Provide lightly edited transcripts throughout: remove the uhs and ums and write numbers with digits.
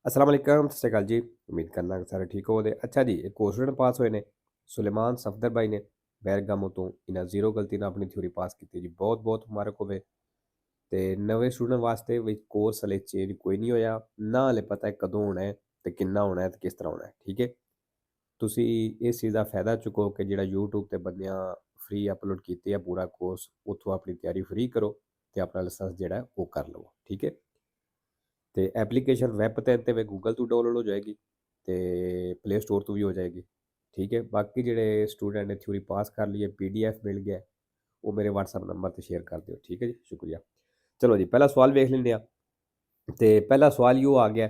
अस्सलाम वालेकुम, सत श्री अकाल जी। उम्मीद करना कि सारे ठीक होवोगे। अच्छा जी, एक कोर्स स्टूडेंट पास होए ने सुलेमान सफदर भाई ने बैरगामो तो इन्हें जीरो गलती ਨਾਲ ਆਪਣੀ ਥਿਊਰੀ ਪਾਸ ਕੀਤੀ ਜੀ। ਬਹੁਤ ਬਹੁਤ ਮੁਬਾਰਕ ਹੋਵੇ। ਤੇ ਨਵੇਂ ਸਟੂਡੈਂਟ ਵਾਸਤੇ ਵੀ ਕੋਰਸ ਹਲੇ ਚੇਂਜ ਕੋਈ ਨਹੀਂ ਹੋਇਆ, ਨਾ ਹਲੇ ਪਤਾ ਹੈ ਕਦੋਂ ਹੋਣਾ ਹੈ ਤੇ ਕਿੰਨਾ ਹੋਣਾ ਹੈ ਤੇ ਕਿਸ ਤਰ੍ਹਾਂ ਹੋਣਾ ਹੈ। ਠੀਕ ਹੈ, ਤੁਸੀਂ ਇਸ ਚੀਜ਼ ਦਾ ਫਾਇਦਾ ਚੁੱਕੋ ਕਿ ਜਿਹੜਾ YouTube ਤੇ ਬੰਦਿਆਂ ਫ੍ਰੀ ਅਪਲੋਡ ਕੀਤੇ ਆ ਪੂਰਾ ਕੋਰਸ, ਉੱਥੋਂ ਆਪਣੀ ਤਿਆਰੀ ਫ੍ਰੀ ਕਰੋ ਤੇ ਆਪਣਾ ਲਾਇਸੈਂਸ ਜਿਹੜਾ ਹੈ ਉਹ ਕਰ ਲਵੋ। ਠੀਕ ਹੈ, ਤੇ ਐਪਲੀਕੇਸ਼ਨ ਵੈਬ 'ਤੇ ਵੀ ਗੂਗਲ ਤੋਂ ਡਾਊਨਲੋਡ ਹੋ ਜਾਏਗੀ ਤੇ ਪਲੇ ਸਟੋਰ ਤੋਂ ਵੀ ਹੋ ਜਾਏਗੀ। ਠੀਕ ਹੈ, ਬਾਕੀ ਜਿਹੜੇ ਸਟੂਡੈਂਟ ਨੇ ਥਿਊਰੀ ਪਾਸ ਕਰ ਲਈ ਹੈ, PDF ਮਿਲ ਗਿਆ, ਉਹ ਮੇਰੇ WhatsApp ਨੰਬਰ 'ਤੇ ਸ਼ੇਅਰ ਕਰ ਦਿਓ। ਠੀਕ ਹੈ ਜੀ, ਸ਼ੁਕਰੀਆ। ਚਲੋ ਜੀ, ਪਹਿਲਾ ਸਵਾਲ ਵੇਖ ਲੈਂਦੇ ਹਾਂ। ਤੇ ਪਹਿਲਾ ਸਵਾਲ ਇਹ ਆ ਗਿਆ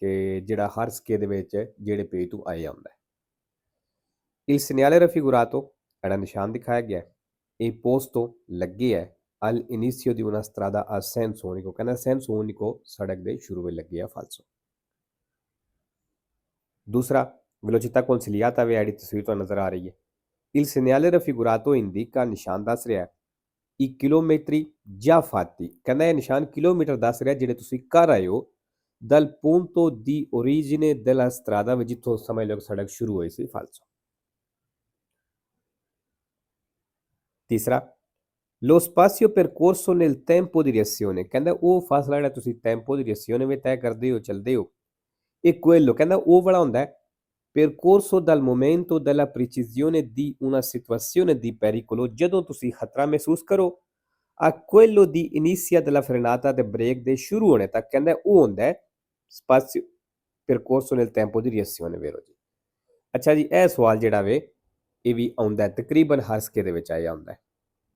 ਕਿ ਜਿਹੜਾ ਹਰ ਸਿੱਕੇ ਦੇ ਵਿੱਚ ਜਿਹੜੇ ਪੇਜ ਤੋਂ ਆਏ ਆਉਂਦਾ ਹੈ। Il segnale raffigurato era ਨਿਸ਼ਾਨ ਦਿਖਾਇਆ ਗਿਆ ਹੈ, ਇਹ posto ਲੱਗੇ ਹੈ all'inizio di una strada a senso unico, ਕਹਿੰਦਾ senso unico ਸੜਕ ਦੇ ਸ਼ੁਰੂ ਵਿੱਚ ਲੱਗੇ ਆ, ਫਾਲਸੋ। दूसरा, velocità consigliata ਵੇ ਆਈਡੀ ਤਸਵੀਰ ਤੋਂ ਨਜ਼ਰ ਆ ਰਹੀ ਹੈ। Il segnale raffigurato indica ਨਿਸ਼ਾਨ ਦੱਸ ਰਿਹਾ ਹੈ i chilometri già fatti, ਕਹਿੰਦਾ ਇਹ ਨਿਸ਼ਾਨ ਕਿਲੋਮੀਟਰ ਦੱਸ ਰਿਹਾ ਜਿਹੜੇ ਤੁਸੀਂ ਕਰ ਆਏ ਹੋ dal punto di origine della strada, ਜਿੱਥੋਂ ਸਮਝ ਲਓ ਸੜਕ ਸ਼ੁਰੂ ਹੋਈ ਸੀ, ਫਾਲਸੋ। ਤੀਸਰਾ, lo spazio percorso nel tempo di reazione, ਕਹਿੰਦਾ ਉਹ ਫਾਸਲਾ ਜਿਹੜਾ ਤੁਸੀਂ ਟੈਂਪੋ ਦੀ ਰਿਐਕਸੀਓਨ ਵਿੱਚ ਤੈਅ ਕਰਦੇ ਹੋ, ਚੱਲਦੇ ਹੋ, ਇਹ quello ਕਹਿੰਦਾ ਉਹ ਵਾਲਾ ਹੁੰਦਾ ਹੈ percorso dal momento della precisione di una situazione di pericolo, ਜਦੋਂ ਤੁਸੀਂ ਖਤਰਾ ਮਹਿਸੂਸ ਕਰੋ, a quello di inizia della frenata ਤੇ ਬ੍ਰੇਕ ਦੇ ਸ਼ੁਰੂ ਹੋਣੇ ਤੱਕ, ਕਹਿੰਦਾ ਉਹ ਹੁੰਦਾ ਹੈ spazio percorso nel tempo di reazione, vero ਜੀ। ਅੱਛਾ ਜੀ, ਇਹ ਸਵਾਲ ਜਿਹੜਾ ਵੇ ਇਹ ਵੀ ਆਉਂਦਾ ਤਕਰੀਬਨ ਹਰ ਸਿੱਕੇ ਦੇ ਵਿੱਚ ਆਇਆ ਹੁੰਦਾ ਹੈ।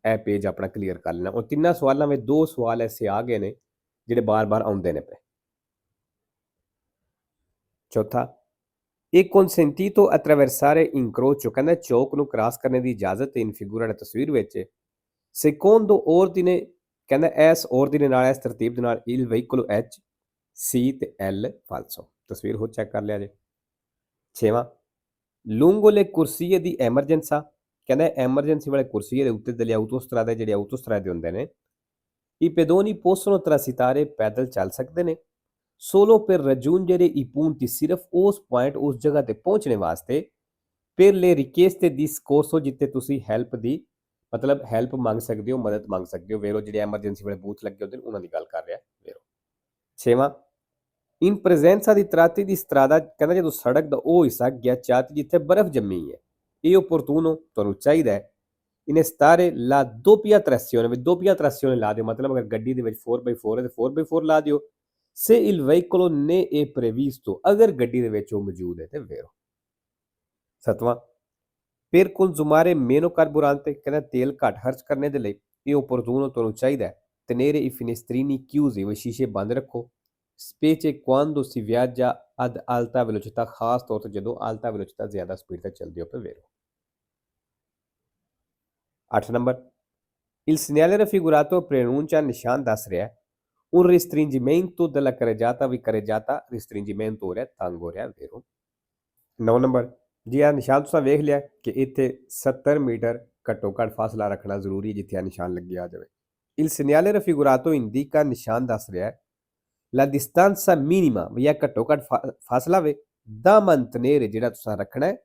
ਇਹ ਪੇਜ ਆਪਣਾ ਕਲੀਅਰ ਕਰ ਲੈਣਾ। ਉਹ ਤਿੰਨਾਂ ਸਵਾਲਾਂ ਵਿੱਚ ਦੋ ਸਵਾਲ ਐਸੇ ਆ ਗਏ ਨੇ ਜਿਹੜੇ ਬਾਰ-ਬਾਰ ਆਉਂਦੇ ਨੇ ਪਏ। ਚੌਥਾ, ਇਹ consentito attraversare incrocio, ਕਹਿੰਦਾ ਚੌਕ ਨੂੰ ਕ੍ਰਾਸ ਕਰਨ ਦੀ ਇਜਾਜ਼ਤ ਇਨ ਫਿਗੂਰਾ ਦੀ ਤਸਵੀਰ ਵਿੱਚ secondo ordine, ਕਹਿੰਦਾ ਇਸ ordine ਨਾਲ, ਇਸ ਤਰਤੀਬ ਦੇ ਨਾਲ il veicolo H, C ਤੇ L, ਫਾਲਸੋ। ਤਸਵੀਰ ਹੋ ਚੈੱਕ ਕਰ ਲਿਆ ਜੇ। ਛੇਵਾਂ, lungo le corsie di emergenza, ਕਹਿੰਦਾ ਐਮਰਜੈਂਸੀ ਵਾਲੇ ਕੁਰਸੀਏ ਦੇ ਉੱਤੇ ਦਲੇ autostrade, ਜਿਹੜੇ autostrade ਹੁੰਦੇ ਨੇ, i pedoni possono transitare, ਪੈਦਲ ਚੱਲ ਸਕਦੇ ਨੇ, solo per raggiungere i punti, ਸਿਰਫ ਉਸ ਪੁਆਇੰਟ, ਉਸ ਜਗ੍ਹਾ ਤੇ ਪਹੁੰਚਣੇ ਵਾਸਤੇ, per le richieste di soccorso, ਜਿੱਥੇ ਤੁਸੀਂ ਹੈਲਪ ਦੀ ਮਤਲਬ ਹੈਲਪ ਮੰਗ ਸਕਦੇ ਹੋ, ਮਦਦ ਮੰਗ ਸਕਦੇ ਹੋ, ਵੇਰੋ ਜਿਹੜੇ ਐਮਰਜੈਂਸੀ ਵਾਲੇ ਬੂਥ ਲੱਗੇ ਹੁੰਦੇ ਨੇ ਉਹਨਾਂ ਦੀ ਗੱਲ ਕਰ ਰਿਹਾ ਵੇਰੋ। ਛੇਵਾਂ, in presenza di tratti di strada, ਕਹਿੰਦਾ ਜਦੋਂ ਸੜਕ ਦਾ ਉਹ ਹਿੱਸਾ ghiacciati ਜਿੱਥੇ ਬਰਫ਼ ਜੰਮੀ ਹੈ, ਇਹ opportuno, ਤੁਹਾਨੂੰ ਚਾਹੀਦਾ ਹੈ innestare la doppia trazione, ਵੀ doppia trazione ਲਾ ਦਿਓ, ਮਤਲਬ ਅਗਰ ਗੱਡੀ ਦੇ ਵਿੱਚ 4x4 ਹੈ ਤੇ 4x4 ਲਾ ਦਿਓ, se il veicolo ne è previsto, ਅਗਰ ਗੱਡੀ ਦੇ ਵਿੱਚ ਉਹ ਮੌਜੂਦ ਹੈ ਤੇ ਵੇਰੋ। ਸੱਤਵਾਂ, per consumare meno carburante, ਕਹਿੰਦਾ ਤੇਲ ਘੱਟ ਖਰਚ ਕਰਨੇ ਦੇ ਲਈ ਇਹ opportuno, ਤੁਹਾਨੂੰ ਚਾਹੀਦਾ ਹੈ tenere i finestrini chiusi, ਵੀ ਸ਼ੀਸ਼ੇ ਬੰਦ ਰੱਖੋ, specie quando si viaggia ad alta velocità, ਖਾਸ ਤੌਰ ਤੇ ਜਦੋਂ alta velocità ਜ਼ਿਆਦਾ ਸਪੀਡ ਤੇ ਚੱਲਦੀ ਹੋਵੇ ਵੇਰੋ। 8 number, il segnale raffigurato preannuncia, ਨਿਸ਼ਾਨ ਦੱਸ ਰਿਹਾ ਹੈ un restringimento della carreggiata, ਵੀ carreggiata restringimento ਹੋ ਰਿਹਾ, ਤੰਗ ਹੋ ਰਿਹਾ ਵੇਰੋ। 9 ਨੰਬਰ, ਜੀ ਆ ਨਿਸ਼ਾਨ ਤੁਸੀਂ ਵੇਖ ਲਿਆ ਕਿ ਇੱਥੇ 70 ਮੀਟਰ ਘੱਟੋ ਘੱਟ ਫਾਸਲਾ ਰੱਖਣਾ ਜ਼ਰੂਰੀ, ਜਿੱਥੇ ਆ ਨਿਸ਼ਾਨ ਲੱਗਿਆ ਜਾਵੇ। il segnale raffigurato indica, ਨਿਸ਼ਾਨ ਦੱਸ ਰਿਹਾ ਹੈ la distanza minima, ਵੀ ਇਹ ਘੱਟੋ ਘੱਟ ਫਾਸਲਾ ਵੇ da mantenere, ਜਿਹੜਾ ਤੁਸੀਂ ਰੱਖਣਾ ਹੈ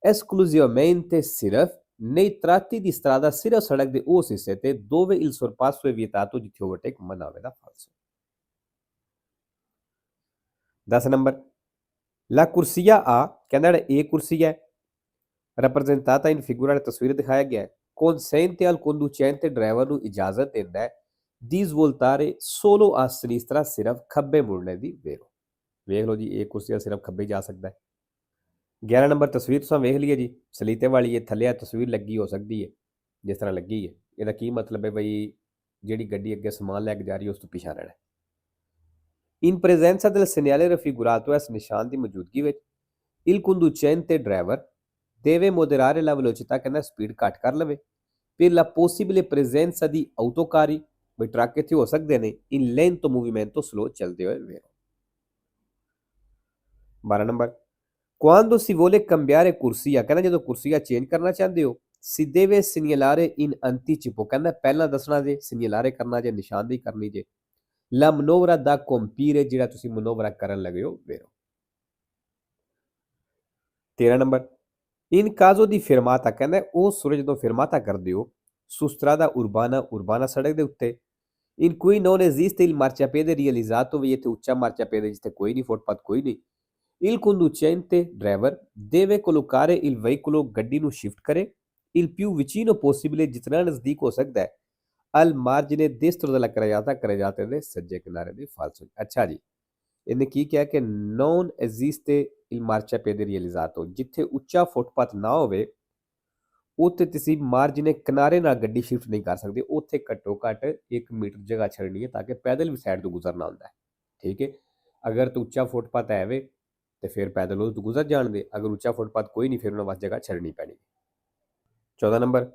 esclusivamente, ਸਿਰਫ nei tratti di strada, ਸਿਰਫ ਸੜਕ ਦੇ ਉਸ ਹਿੱਸੇ ਤੇ dove il sorpasso è vietato, ਜਿੱਥੇ ਓਵਰਟੇਕ ਮਨਾ ਹੋਵੇ ਦਾ, ਫਾਲਸੋ। 10 ਨੰਬਰ, la corsia A, ਕਹਿੰਦਾ ਜਿਹੜਾ ਇਹ ਕੁਰਸੀ ਹੈ rappresentata in figura, ਤਸਵੀਰ ਦਿਖਾਇਆ ਗਿਆ ਹੈ, consente al conducente, ਡਰਾਈਵਰ ਨੂੰ ਇਜਾਜ਼ਤ ਦਿੰਦਾ ਹੈ di svoltare solo a sinistra, ਸਿਰਫ ਖੱਬੇ ਮੁੜਨੇ ਦੀ ਵੇਰੋ। ਵੇਖ ਲਓ ਜੀ, ਇਹ ਕੁਰਸੀ ਸਿਰਫ ਖੱਬੇ ਜਾ ਸਕਦਾ ਹੈ। 11 ਨੰਬਰ, ਤਸਵੀਰ ਤੁਸੀਂ ਵੇਖ ਲਈਏ ਜੀ, ਸਲੀਤੇ ਵਾਲੀ, ਇਹ ਥੱਲੇ ਤਸਵੀਰ ਲੱਗੀ ਹੋ ਸਕਦੀ ਹੈ ਜਿਸ ਤਰ੍ਹਾਂ ਲੱਗੀ ਹੈ। ਇਹਦਾ ਕੀ ਮਤਲਬ ਹੈ ਬਈ, ਜਿਹੜੀ ਗੱਡੀ ਅੱਗੇ ਸਮਾਨ ਲੈ ਕੇ ਜਾ ਰਹੀ ਹੈ ਉਸ ਤੋਂ ਪਿੱਛਾ ਰਹਿਣਾ। in presenza del segnale raffigurato, ਇਸ ਨਿਸ਼ਾਨ ਦੀ ਮੌਜੂਦਗੀ ਵਿੱਚ il conducente, driver deve moderare la velocità, ਕਹਿੰਦਾ ਸਪੀਡ ਘੱਟ ਕਰ ਲਵੇ per la possibile presenza di autocarri, ਵੀ ਟਰੱਕ ਇੱਥੇ ਹੋ ਸਕਦੇ ਨੇ in lento movimento, ਸਲੋ ਚੱਲਦੇ ਹੋਏ ਵੇਰੋ। 12 number, quando si vuole cambiare corsia, ਕਹਿੰਦਾ ਜਦੋਂ ਕੁਰਸੀਆ ਚੇਂਜ ਕਰਨਾ ਚਾਹੁੰਦੇ ਹੋ si deve segnalare in anticipo, ਕਹਿੰਦਾ ਪਹਿਲਾਂ ਦੱਸਣਾ ਜੇ, segnalare ਕਰਨਾ ਜੇ, ਨਿਸ਼ਾਨਦੇਹੀ ਕਰਨੀ ਜੇ ਲਾ ਮਨੋਵਰਾ ਦਾ ਕੰਪੀਰੇ ਜਿਹੜਾ ਤੁਸੀਂ ਮਨੋਵਰਾ ਕਰਨ ਲੱਗੇ ਹੋ ਵੇਰੋ। 13 ਨੰਬਰ ਇਨ ਕਾਜ਼ੋ ਦੀ ਫਿਰਮਾਤਾ ਕਹਿੰਦਾ ਉਹ ਸੂਰਜ ਜਦੋਂ ਫਿਰਮਾਤਾ ਕਰਦੇ ਹੋ ਸੁਸਤਰਾਦਾ ਉਰਬਾਨਾ ਸੜਕ ਦੇ ਉੱਤੇ in cui non esiste il marciapiede realizzato vi è ਉੱਚਾ marciapiede ਜਿੱਥੇ ਕੋਈ ਨਹੀਂ ਫੁੱਟਪਾਥ ਕੋਈ ਨਹੀਂ il conducente driver deve collocare il veicolo ਗੱਡੀ ਨੂੰ ਸ਼ਿਫਟ ਕਰੇ il più vicino possibile ਜਿਤਨਾ ਨਜ਼ਦੀਕ ਹੋ ਸਕਦਾ ਹੈ al margine destro della carreggiata ਦੇ ਸੱਜੇ ਕਿਨਾਰੇ ਦੀ ਫਾਲਸੋ। ਅੱਛਾ ਜੀ ਇਹਨੇ ਕੀ ਕਿਹਾ ਕਿ non esiste il marciapiede realizzato ਜਿੱਥੇ ਉੱਚਾ ਫੁੱਟਪਾਥ ਨਾ ਹੋਵੇ ਉੱਥੇ ਤੁਸੀਂ ਮਾਰਜਿਨ ਕਿਨਾਰੇ ਨਾਲ ਗੱਡੀ ਸ਼ਿਫਟ ਨਹੀਂ ਕਰ ਸਕਦੇ ਉੱਥੇ ਘੱਟੋ ਘੱਟ 1 ਮੀਟਰ ਜਗ੍ਹਾ ਛੱਡਣੀ ਹੈ ਤਾਂ ਕਿ ਪੈਦਲ ਵੀ ਸਾਈਡ ਤੋਂ ਗੁਜ਼ਰਨਾ ਹੁੰਦਾ ਹੈ। ਠੀਕ ਹੈ ਅਗਰ ਤਾਂ ਉੱਚਾ ਫੁੱਟਪਾਥ ਹੈ ਵੇ ਤੇ ਫਿਰ ਪੈਦਲ ਉਹ ਤੋਂ ਗੁਜ਼ਰ ਜਾਣ ਦੇ ਅਗਰ ਉੱਚਾ ਫੁੱਟਪਾਥ ਕੋਈ ਨਹੀਂ ਫਿਰ ਉਹਨਾਂ ਵਾਸਤੇ ਜਗ੍ਹਾ ਛੱਡਣੀ ਪੈਣੀ। 14 ਨੰਬਰ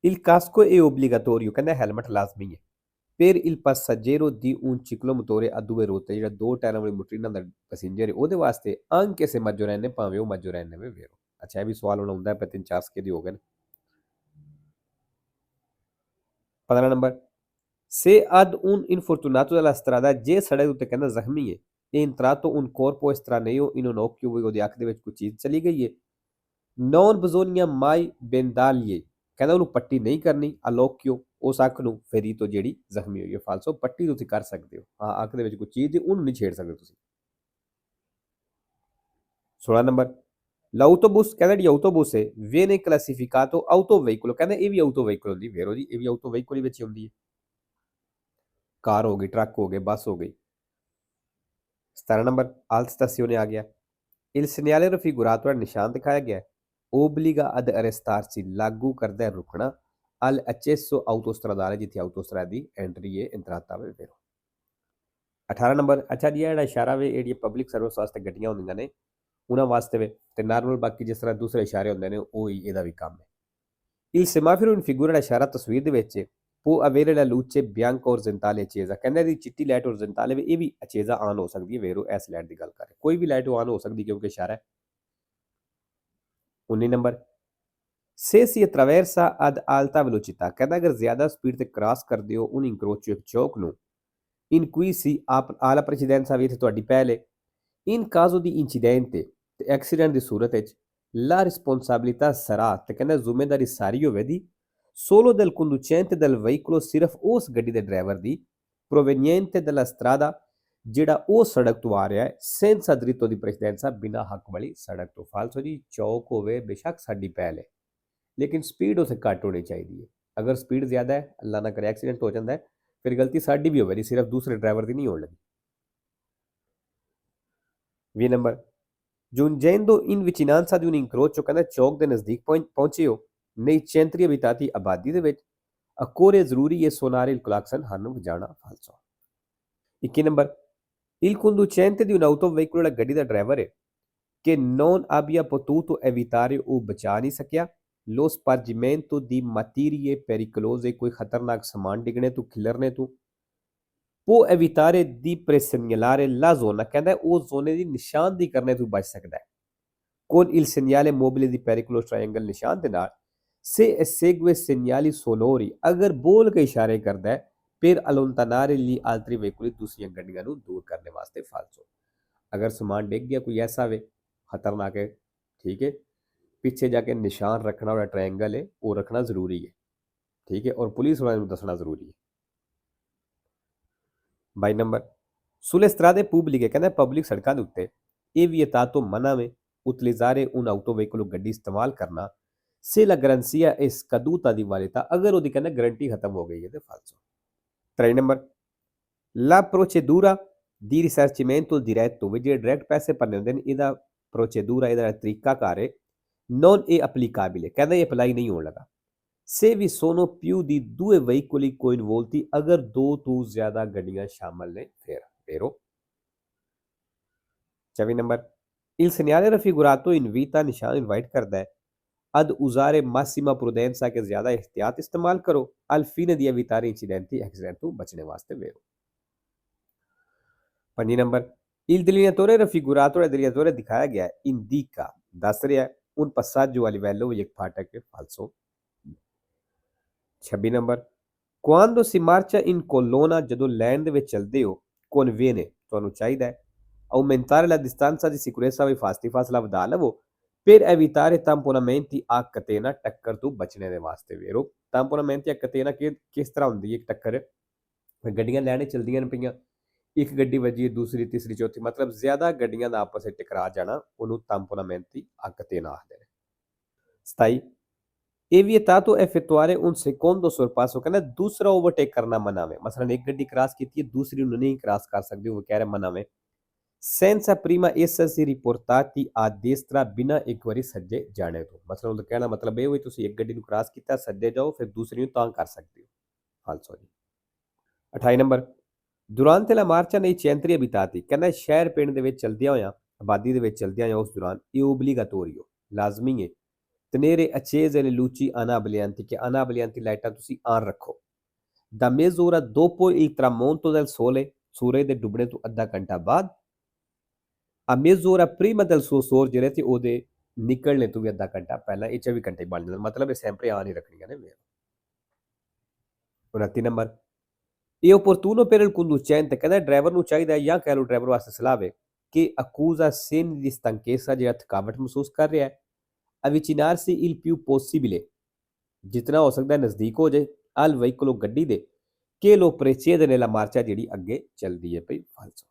il casco è obbligatorio ਕਹਿੰਦਾ ਹੈਲਮਟ ਲਾਜ਼ਮੀ ਹੈ per il passeggero di un ciclomotore a due ruote ਜਿਹੜਾ ਦੋ ਟਾਇਰਾਂ ਵਾਲੀ ਮੋਟਰਸਾਈਕਲ ਦਾ ਪੈਸੇਂਜਰ ਹੈ ਉਹਦੇ ਵਾਸਤੇ anche se maggiorenne ਭਾਵੇਂ ਉਹ maggiorenne ਵੇ ਵੇਰੋ। ਅੱਛਾ ਇਹ ਵੀ ਸਵਾਲ ਹੋਣਾ ਹੁੰਦਾ ਹੈ 3-4 ਸਕੇ ਦੀ ਹੋ ਗਏ। 15 number se ad un infortunato della strada ਜੇ ਸੜਕ ਉੱਤੇ ਕਹਿੰਦਾ ਜ਼ਖਮੀ ਹੈ e entrato un corpo estraneo in un occhio ਵੀ ਉਹਦੀ ਅੱਖ ਦੇ ਵਿੱਚ ਕੋਈ ਚੀਜ਼ ਚਲੀ ਗਈ ਹੈ non bisogna mai bendargli ਕਹਿੰਦਾ ਉਹਨੂੰ ਪੱਟੀ ਨਹੀਂ ਕਰਨੀ all'occhio ਉਸ ਅੱਖ ਨੂੰ ਫੇਰੀ ਤੋਂ ਜਿਹੜੀ ਜ਼ਖਮੀ ਹੋਈ ਹੈ ਫਾਲਸੋ ਪੱਟੀ ਤੁਸੀਂ ਕਰ ਸਕਦੇ ਹੋ ਹਾਂ ਅੱਖ ਦੇ ਵਿੱਚ ਕੋਈ ਚੀਜ਼ ਉਹਨੂੰ ਨਹੀਂ ਛੇੜ ਸਕਦੇ ਤੁਸੀਂ। 16 ਨੰਬਰ l'autobus ਕਹਿੰਦਾ ਜਿਹੜੀ ਆਟੋਬੂਸ ਹੈ viene classificato autoveicolo ਕਹਿੰਦਾ ਇਹ ਵੀ ਆਟੋਵੇਹੀਕਲ ਹੁੰਦੀ ਵੇਰੋ ਜੀ ਇਹ ਵੀ ਆਟੋਵੇਹੀਕਲ ਵਿੱਚ ਹੀ ਹੁੰਦੀ ਹੈ ਕਾਰ ਹੋ ਗਈ ਟਰੱਕ ਹੋ ਗਏ ਬੱਸ ਹੋ ਗਈ। 17 ਨੰਬਰ al stazione ਆ ਗਿਆ il segnale raffigurato ਨਿਸ਼ਾਨ ਦਿਖਾਇਆ ਗਿਆ obbliga ad arrestarsi ਲਾਗੂ ਕਰਦਾ ਰੁਕਣਾ al accesso autostradale ਜਿੱਥੇ ਆਟੋਸਟਰਾਦ ਦੀ ਐਂਟਰੀ ਹੈ ਇੰਤਰਾਤਾ ਵੇ ਵੇਰੋ। 18 ਨੰਬਰ ਅੱਛਾ ਜੀ ਜਿਹੜਾ ਇਸ਼ਾਰਾ ਵੇ ਜਿਹੜੀ ਪਬਲਿਕ ਸਰਵਿਸ ਵਾਸਤੇ ਗੱਡੀਆਂ ਹੁੰਦੀਆਂ ਨੇ ਉਹਨਾਂ ਵਾਸਤੇ ਵੇ ਤੇ ਨਾਰਮਲ ਬਾਕੀ ਜਿਸ ਤਰ੍ਹਾਂ ਦੂਸਰੇ ਇਸ਼ਾਰੇ ਹੁੰਦੇ ਨੇ ਉਹ ਹੀ ਇਹਦਾ ਵੀ ਕੰਮ ਹੈ। il semaforo in figura ਦਾ ਇਸ਼ਾਰਾ ਤਸਵੀਰ ਦੇ ਵਿੱਚ può avere la luce bianca orizzontale accesa ਕਹਿੰਦਾ ਇਹਦੀ ਚਿੱਟੀ ਲਾਈਟ orizzontale ਇਹ ਵੀ accesa ਆਨ ਹੋ ਸਕਦੀ ਹੈ ਵੇਰੋ ਇਸ ਲਾਈਟ ਦੀ ਗੱਲ ਕਰ ਰਹੇ ਕੋਈ ਵੀ ਲਾਈਟ ਆਨ ਹੋ ਸਕਦੀ ਕਿਉਂਕਿ ਇਸ਼ਾਰਾ ਹੈ। 19 number se si attraversa ad alta velocità ਕਹਿੰਦਾ ਅਗਰ ਜ਼ਿਆਦਾ ਸਪੀਡ ਤੇ ਕ੍ਰਾਸ ਕਰਦੇ ਹੋ un incrocio ਇੱਕ ਚੌਕ ਨੂੰ in cui si ha la precedenza ਵੀ ਤੁਹਾਡੀ ਪਹਿਲੇ in caso di incidente ਤੇ ਐਕਸੀਡੈਂਟ ਦੀ ਸੂਰਤ ਵਿੱਚ la responsabilità sarà ਤੇ ਕਹਿੰਦਾ ਜ਼ਿੰਮੇਵਾਰੀ ਸਾਰੀ ਹੋਵੇਗੀ solo del conducente del veicolo ਸਿਰਫ ਉਸ ਗੱਡੀ ਦੇ ਡਰਾਈਵਰ ਦੀ proveniente dalla strada ਜਿਹੜਾ ਉਹ ਸੜਕ ਤੋਂ ਆ ਰਿਹਾ ਹੈ senza diritto di precedenza ਬਿਨਾਂ ਹੱਕ ਵਾਲੀ ਸੜਕ ਤੋਂ ਫਾਲਸੋ ਜੀ ਚੌਕ ਹੋਵੇ ਬੇਸ਼ੱਕ ਸਾਡੀ ਪਹਿਲ ਹੈ ਲੇਕਿਨ ਸਪੀਡ ਉਸੇ ਘੱਟ ਹੋਣੀ ਚਾਹੀਦੀ ਹੈ ਅਗਰ ਸਪੀਡ ਜ਼ਿਆਦਾ ਹੈ ਅੱਲਾ ਨਾ ਕਰੇ ਐਕਸੀਡੈਂਟ ਹੋ ਜਾਂਦਾ ਹੈ ਫਿਰ ਗਲਤੀ ਸਾਡੀ ਵੀ ਹੋਵੇਗੀ ਸਿਰਫ ਦੂਸਰੇ ਡਰਾਈਵਰ ਦੀ ਨਹੀਂ ਹੋਣ ਲੱਗੀ। 20 number giungendo in vicinanza di un incrocio ਕਹਿੰਦਾ ਚੌਕ ਦੇ ਨਜ਼ਦੀਕ ਪਹੁੰਚੇ ਹੋ nei centri abitati ਆਬਾਦੀ ਦੇ ਵਿੱਚ occorre ਜ਼ਰੂਰੀ ਹੈ suonare il clacson ਹਰਨ ਵਜਾਣਾ ਫਾਲਸੋ। 21 number il conducente di un autoveicolo ਜਿਹੜਾ ਗੱਡੀ ਦਾ ਡਰਾਈਵਰ ਹੈ che non abbia potuto evitare ਉਹ ਬਚਾ ਨਹੀਂ ਸਕਿਆ lo spargimento di materie pericolose ਕੋਈ ਖਤਰਨਾਕ ਸਮਾਨ ਡਿੱਗਣੇ ਤੋਂ ਖਿਲਰਨੇ ਤੋਂ può evitare di presegnalare la zona ਕਹਿੰਦਾ ਉਹ ਜ਼ੋਨੇ ਦੀ ਨਿਸ਼ਾਨਦੀ ਕਰਨੇ ਤੋਂ ਬਚ ਸਕਦਾ ਹੈ con il segnale mobile di pericolo triangle ਨਿਸ਼ਾਨ ਦੇ ਨਾਲ se esegue segnali sonori ਅਗਰ ਬੋਲ ਕੇ ਇਸ਼ਾਰੇ ਕਰਦਾ ਹੈ per allontanare gli altri veicoli ਦੂਸਰੀਆਂ ਗੱਡੀਆਂ ਨੂੰ ਦੂਰ ਕਰਨੇ ਵਾਸਤੇ ਫਾਲਸੋ। ਅਗਰ ਸਮਾਨ ਡਿੱਗ ਗਿਆ ਕੋਈ ਐਸਾ ਵੇ ਖਤਰਨਾਕ ਹੈ ਠੀਕ ਹੈ ਪਿੱਛੇ ਜਾ ਕੇ ਨਿਸ਼ਾਨ ਰੱਖਣਾ ਉਹਦਾ ਟ੍ਰਾਇੰਗਲ ਹੈ ਉਹ ਰੱਖਣਾ ਜ਼ਰੂਰੀ ਹੈ ਠੀਕ ਹੈ ਔਰ ਪੁਲਿਸ ਵਾਲਿਆਂ ਨੂੰ ਦੱਸਣਾ ਜ਼ਰੂਰੀ ਹੈ। 22 ਨੰਬਰ sulle strade pubbliche ਕਹਿੰਦਾ ਪਬਲਿਕ ਸੜਕਾਂ ਦੇ ਉੱਤੇ ਇਹ ਵੀ vietato ਮਨਾ ਵੇ utilizzare un autoveicolo ਗੱਡੀ ਇਸਤੇਮਾਲ ਕਰਨਾ se la garanzia è scaduta di validità ਅਗਰ ਉਹਦੀ ਕਹਿੰਦਾ ਗਾਰੰਟੀ ਖਤਮ ਹੋ ਗਈ ਹੈ ਤੇ ਫਾਲਸੋ। 23 number la procedura di risarcimento diretto ਵੀ ਜਿਹੜੇ ਡਾਇਰੈਕਟ ਪੈਸੇ ਭਰਨੇ ਹੁੰਦੇ ਨੇ ਇਹਦਾ ਪ੍ਰੋਚੇਦੂਰਾ ਇਹਦਾ ਤਰੀਕਾ ਕਾਰ ਹੈ non è applicabile ਕਹਿੰਦਾ ਇਹ ਅਪਲਾਈ ਨਹੀਂ ਹੋਣ ਲੱਗਾ se vi sono più di 2 veicoli coinvolti ਅਗਰ 2 ਤੋਂ ਜ਼ਿਆਦਾ ਗੱਡੀਆਂ ਸ਼ਾਮਲ ਨੇ ਫਿਰ vero। 24 number il segnale raffigurato invita ਨਿਸ਼ਾਨ ਇਨਵਾਈਟ ਕਰਦਾ ਹੈ ad usare massima prudenza ਕਿ ਜ਼ਿਆਦਾ ਇhtiyat ਇਸਤੇਮਾਲ ਕਰੋ al fine di evitare incidenti accident ਤੋਂ ਬਚਣੇ ਵਾਸਤੇ vero। 5 number il delineatore raffigurato delineatore ਦਿਖਾਇਆ ਗਿਆ ਹੈ indica ਦੱਸ ਰਿਹਾ ਹੈ un passaggio a livello ਇੱਕ ਫਾਟਕ ਹੈ falso। 26 ਨੰਬਰ ਕੁਆਂਦੋ si marcia in collona ਜਦੋਂ ਲਾਈਨ ਦੇ ਵਿੱਚ ਚੱਲਦੇ ਹੋ conviene ਤੁਹਾਨੂੰ ਚਾਹੀਦਾ ਹੈ aumentare la distanza di sicurezza ਵੀ ਫਾਸਤੀ ਫਾਸਲਾ ਵਧਾ ਲਵੋ per evitare tamponamenti a catena ਟੱਕਰ ਤੋਂ ਬਚਣੇ ਦੇ ਵਾਸਤੇ ਵੀਰੋ tamponamenti a catena ਕਿਸ ਤਰ੍ਹਾਂ ਹੁੰਦੀ ਹੈ ਇੱਕ ਟੱਕਰ ਗੱਡੀਆਂ ਲੈਣੇ ਚਲਦੀਆਂ ਨੇ ਪਈਆਂ ਇੱਕ ਗੱਡੀ ਵੱਜੀ ਦੂਸਰੀ ਤੀਸਰੀ ਚੌਥੀ ਮਤਲਬ ਜ਼ਿਆਦਾ ਗੱਡੀਆਂ ਦਾ ਆਪਸ ਵਿੱਚ ਟਕਰਾ ਜਾਣਾ ਉਹਨੂੰ tamponamenti a catena ਆਖਦੇ ਨੇ 27 ਇਹ ਵੀ ਤਾਤੋ effettuare un secondo sorpasso ਕਹਿੰਦਾ ਦੂਸਰਾ ਓਵਰਟੇਕ ਕਰਨਾ ਮਨਾ ਵੇ ਮਸਲਨ ਇੱਕ ਗੱਡੀ ਕ੍ਰਾਸ ਕੀਤੀ ਹੈ ਦੂਸਰੀ ਨੂੰ ਨਹੀਂ ਕ੍ਰਾਸ ਕਰ ਸਕਦੇ ਉਹ ਕਹਿ ਰਿਹਾ ਮਨਾ ਵੇ senza prima essersi riportati a destra ਬਿਨਾਂ ਇੱਕ ਵਾਰੀ ਸੱਜੇ ਜਾਣੇ ਤੋਂ ਮਸਲਨ ਉਹਦਾ ਕਹਿਣਾ ਮਤਲਬ ਇਹ ਹੋਈ ਤੁਸੀਂ ਇੱਕ ਗੱਡੀ ਨੂੰ ਕ੍ਰਾਸ ਕੀਤਾ ਸੱਜੇ ਜਾਓ ਫਿਰ ਦੂਸਰੀ ਨੂੰ ਤਾਂ ਕਰ ਸਕਦੇ ਹੋ ਫਾਲਸੋ ਜੀ 28 number durante la marcia nei centri abitati ਕਹਿੰਦਾ ਸ਼ਹਿਰ ਪਿੰਡ ਦੇ ਵਿੱਚ ਚਲਦਿਆਂ ਹੋਇਆਂ ਆਬਾਦੀ ਦੇ ਵਿੱਚ ਚਲਦਿਆਂ ਹੋਇਆਂ ਉਸ ਦੌਰਾਨ ਇਹ obbligatorio ਲਾਜ਼ਮੀ ਹੈ tenere accese le luci anabolianti che anabolianti ਲਾਈਟਾਂ ਤੁਸੀਂ ਆਨ ਰੱਖੋ da mezz'ora dopo il tramonto del sole ਸੂਰਜ ਦੇ ਡੁੱਬਣੇ ਤੋਂ ਅੱਧਾ ਘੰਟਾ ਬਾਅਦ a mezz'ora prima del suo sorgere ਤੇ ਉਹਦੇ ਨਿਕਲਣੇ ਤੋਂ ਵੀ ਅੱਧਾ ਘੰਟਾ ਪਹਿਲਾਂ ਇਹ 24 ਘੰਟੇ ਬਣ ਜਾਂਦੇ ਮਤਲਬ ਇਹ ਸੈਂਪਰੇ ਆਨ ਹੀ ਰੱਖਣੀਆਂ ਨੇ 29 ਨੰਬਰ ਇਹ opportuno per il conducente ਕਹਿੰਦਾ ਡਰਾਈਵਰ ਨੂੰ ਚਾਹੀਦਾ ਜਾਂ ਕਹਿ ਲਓ ਡਰਾਈਵਰ ਵਾਸਤੇ ਸਲਾਹ ਹੈ ਕਿ accusa segni di stanchezza ਜਿਹੜਾ ਥਕਾਵਟ ਮਹਿਸੂਸ ਕਰ ਰਿਹਾ ਹੈ avvicinarsi il più possibile ਜਿਤਨਾ ਹੋ ਸਕਦਾ ਨਜ਼ਦੀਕ ਹੋ ਜਾਏ al veicolo ਗੱਡੀ ਦੇ che lo precede nella marcia ਜਿਹੜੀ ਅੱਗੇ ਚੱਲਦੀ ਹੈ ਭਈ ਫਾਲਸੋ